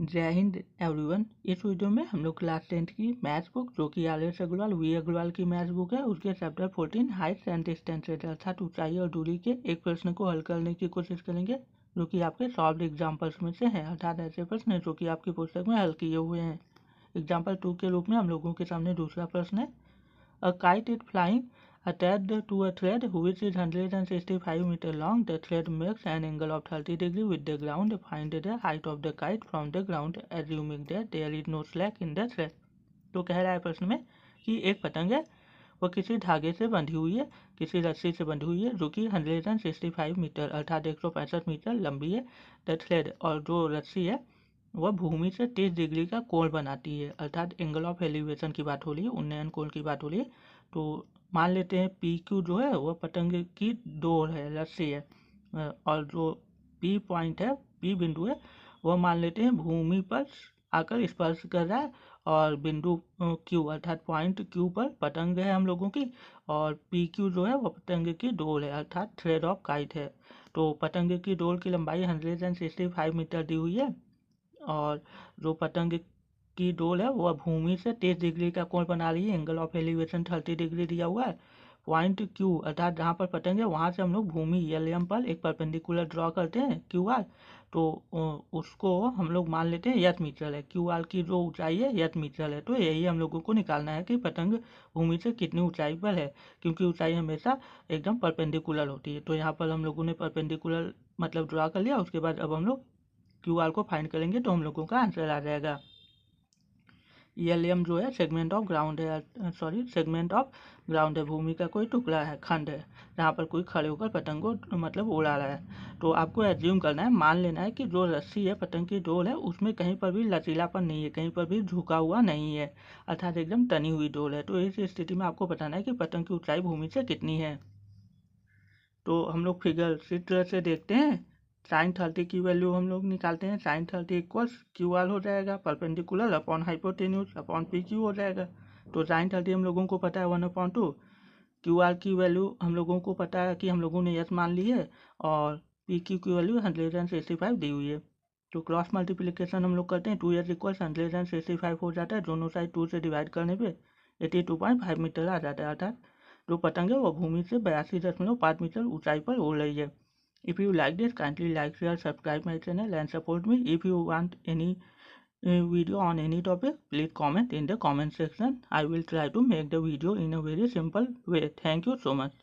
जय हिंद एवरीवन। इस वीडियो में हम लोग क्लास 10th की मैथ्स बुक जो कि आर.एस. अग्रवाल वी अग्रवाल की मैथ्स बुक है उसके चैप्टर 14 हाइट्स एंड डिस्टेंसेज अर्थात ऊंचाई और दूरी के एक प्रश्न को हल करने की कोशिश करेंगे जो कि आपके सॉल्व्ड एग्जाम्पल्स में से हैं अर्थात ऐसे प्रश्न जो कि आपकी पुस्तक में हल किए हुए हैं। एग्जाम्पल 2 के रूप में हम लोगों के सामने दूसरा प्रश्न है। A kite is flying attached to a thread which is 165 meter long. The thread makes an angle of 30 degree with the ground. Find the height of the kite from the ground assuming that there is no slack in the thread. तो कह रहा है प्रश्न में कि एक पतंग है वो किसी धागे से बंधी हुई है, किसी रस्सी से बंधी हुई है जो कि 165 मीटर अर्थात 165 मीटर लंबी है। द थ्रेड और जो रस्सी है वह भूमि से 30 डिग्री का कोण बनाती है अर्थात एंगल ऑफ एलिवेशन की बात हो रही है, उन्नयन कोण की बात हो रही है। तो मान लेते हैं पी क्यू जो है वह पतंग की डोर है, रस्सी है, और जो पी पॉइंट है, पी बिंदु है, वह मान लेते हैं भूमि पर आकर स्पर्श कर रहा है और बिंदु क्यू अर्थात पॉइंट क्यू पर पतंग है हम लोगों की और पी क्यू जो है वह पतंग की डोर है अर्थात थ्रेड ऑफ काइट है। तो पतंग की डोर की लंबाई 165 मीटर दी हुई है और जो पतंग की डोल है वह भूमि से 30 डिग्री का कोण बना रही है, एंगल ऑफ एलिवेशन 30 डिग्री दिया हुआ है। पॉइंट क्यू अर्थात जहाँ पर पतंग है वहाँ से हम लोग भूमि एल एम पर एक परपेंडिकुलर ड्रॉ करते हैं क्यू आर। तो उसको हम लोग मान लेते हैं यथ मीटर है, क्यू आर की जो ऊंचाई है यथ मीटर है। तो यही हम लोगों को निकालना है कि पतंग भूमि से कितनी ऊंचाई पर है, क्योंकि ऊंचाई हमेशा एकदम परपेंडिकुलर होती है। तो यहाँ पर हम लोगों ने परपेंडिकुलर मतलब ड्रॉ कर लिया। उसके बाद अब हम लोग क्यू आर को फाइंड करेंगे तो हम लोगों का आंसर आ जाएगा। एल एम जो है सेगमेंट ऑफ ग्राउंड है, सेगमेंट ऑफ ग्राउंड है, भूमि का कोई टुकड़ा है, खंड है जहाँ पर कोई खड़े होकर पतंग को मतलब उड़ा रहा है। तो आपको एज्यूम करना है, मान लेना है कि जो रस्सी है पतंग की डोर है उसमें कहीं पर भी लचीलापन नहीं है, कहीं पर भी झुका हुआ नहीं है अर्थात एकदम तनी हुई डोर है। तो इस स्थिति में आपको बताना है कि पतंग की ऊंचाई भूमि से कितनी है। तो हम लोग फिगर इस तरह से देखते हैं। साइन 30 की वैल्यू हम लोग निकालते हैं, साइन 30 इक्वल्स क्यू आर हो जाएगा, perpendicular upon hypotenuse upon P Q हो जाएगा। तो साइन 30 हम लोगों को पता है 1/2, क्यू आर की वैल्यू हम लोगों को पता है कि हम लोगों ने यस मान ली है और पी क्यू की वैल्यू 165 दी हुई है। तो क्रॉस मल्टीप्लिकेशन हम लोग करते हैं, 2s इक्वल्स 165 हो जाता है, दोनों साइड 2 से डिवाइड करने पे 82.5 मीटर आ जाता है अर्थात जो पतंग है वो भूमि से 82.5 मीटर ऊंचाई पर उड़ रही है। If you like this, kindly like, share, subscribe my channel and support me. If you want any video on any topic, please comment in the comment section. I will try to make the video in a very simple way. Thank you so much.